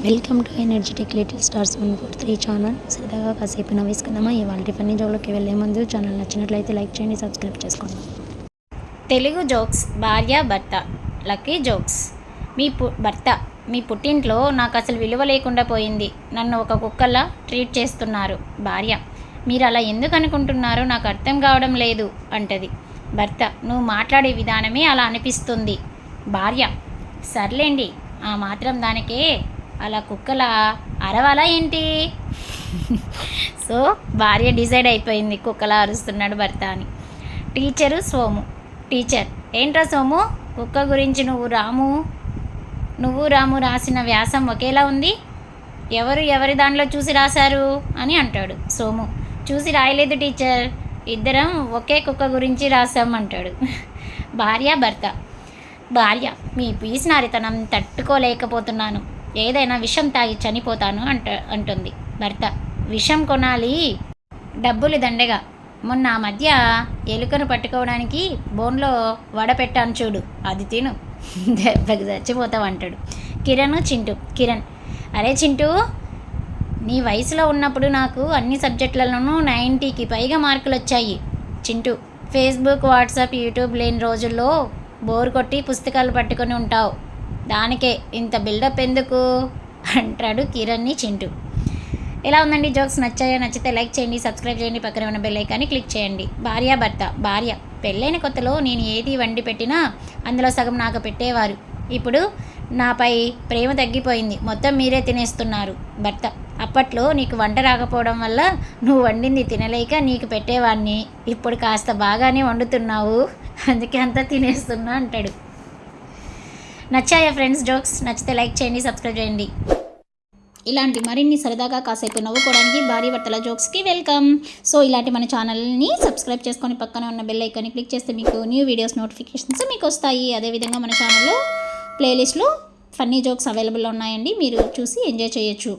Welcome to energetic little stars 143 channel. సరదాగా కాసేపు నవ్వేసుకుందామా? ఇవాళ ఫన్నీ జోలోకి వెళ్ళే ముందు ఛానల్ నచ్చినట్లయితే లైక్ చేయండి, సబ్స్క్రైబ్ చేసుకోండి. తెలుగు జోక్స్. భార్య భర్త. Lucky jokes. మీ పుట్టింట్లో నాకు అసలు విలువ లేకుండా పోయింది. నన్ను ఒక కుక్కలా ట్రీట్ చేస్తున్నారు. భార్య: మీరు అలా ఎందుకు అనుకుంటున్నారో నాకు అర్థం కావడం లేదు అంటది. భర్త: నువ్వు మాట్లాడే విధానమే అలా అనిపిస్తుంది. భార్య: సర్లేండి, ఆ మాత్రం దానికే అలా కుక్కలా అరవాలా ఏంటి? సో భార్య డిసైడ్ అయిపోయింది కుక్కలా అరుస్తున్నాడు భర్త అని. టీచరు సోము. టీచర్: ఏంట్రా సోము, కుక్క గురించి నువ్వు రాము రాసిన వ్యాసం ఒకేలా ఉంది. ఎవరి దానిలో చూసి రాశారు అని అంటాడు. సోము: చూసి రాయలేదు టీచర్, ఇద్దరం ఒకే కుక్క గురించి రాసాం అంటాడు. భార్య భర్త. భార్య: మీ పీసినారితనం తట్టుకోలేకపోతున్నాను, ఏదైనా విషం తాగి చనిపోతాను అంటుంది. భర్త: విషం కొనాలి, డబ్బులు దండగా. మొన్న ఆ మధ్య ఎలుకను పట్టుకోవడానికి బోన్లో వడ పెట్టాను చూడు, అది తిను, దెబ్బకి చచ్చిపోతావు అంటాడు. చింటూ. కిరణ్: అరే చింటూ, నీ వయసులో ఉన్నప్పుడు నాకు అన్ని సబ్జెక్టులలోనూ 90కి పైగా మార్కులు వచ్చాయి. చింటూ: ఫేస్బుక్, వాట్సాప్, యూట్యూబ్ లేని రోజుల్లో బోర్ కొట్టి పుస్తకాలు పట్టుకొని ఉంటావు, దానికే ఇంత బిల్డప్ ఎందుకు అంటాడు కిరణ్ని చింటూ. ఎలా ఉందండి జోక్స్? నచ్చాయో? నచ్చితే లైక్ చేయండి, సబ్స్క్రైబ్ చేయండి, పక్కన ఉన్న బెల్ ఐకాన్ని క్లిక్ చేయండి. భార్య భర్త. భార్య: పెళ్ళైన కొత్తలో నేను ఏది వండి పెట్టినా అందులో సగం నాకు పెట్టేవారు, ఇప్పుడు నాపై ప్రేమ తగ్గిపోయింది, మొత్తం మీరే తినేస్తున్నారు. భర్త: అప్పట్లో నీకు వంట రాకపోవడం వల్ల నువ్వు వండింది తినలేక నీకు పెట్టేవాడిని, ఇప్పుడు కాస్త బాగానే వండుతున్నావు, అందుకే అంతా తినేస్తున్నా అంటాడు. నచ్చాయా ఫ్రెండ్స్ జోక్స్? నచ్చితే లైక్ చేయండి, సబ్స్క్రైబ్ చేయండి. ఇలాంటి మరిన్ని సరదాగా కాసేపు నవ్వుకోవడానికి భార్య భర్తల జోక్స్కి వెల్కమ్. సో ఇలాంటి మన ఛానల్ని సబ్స్క్రైబ్ చేసుకొని పక్కన ఉన్న బెల్ ఐకాన్ని క్లిక్ చేస్తే మీకు న్యూ వీడియోస్ నోటిఫికేషన్స్ మీకు వస్తాయి. అదేవిధంగా మన ఛానల్లో ప్లేలిస్ట్లో ఫన్నీ జోక్స్ అవైలబుల్లో ఉన్నాయండి, మీరు చూసి ఎంజాయ్ చేయొచ్చు.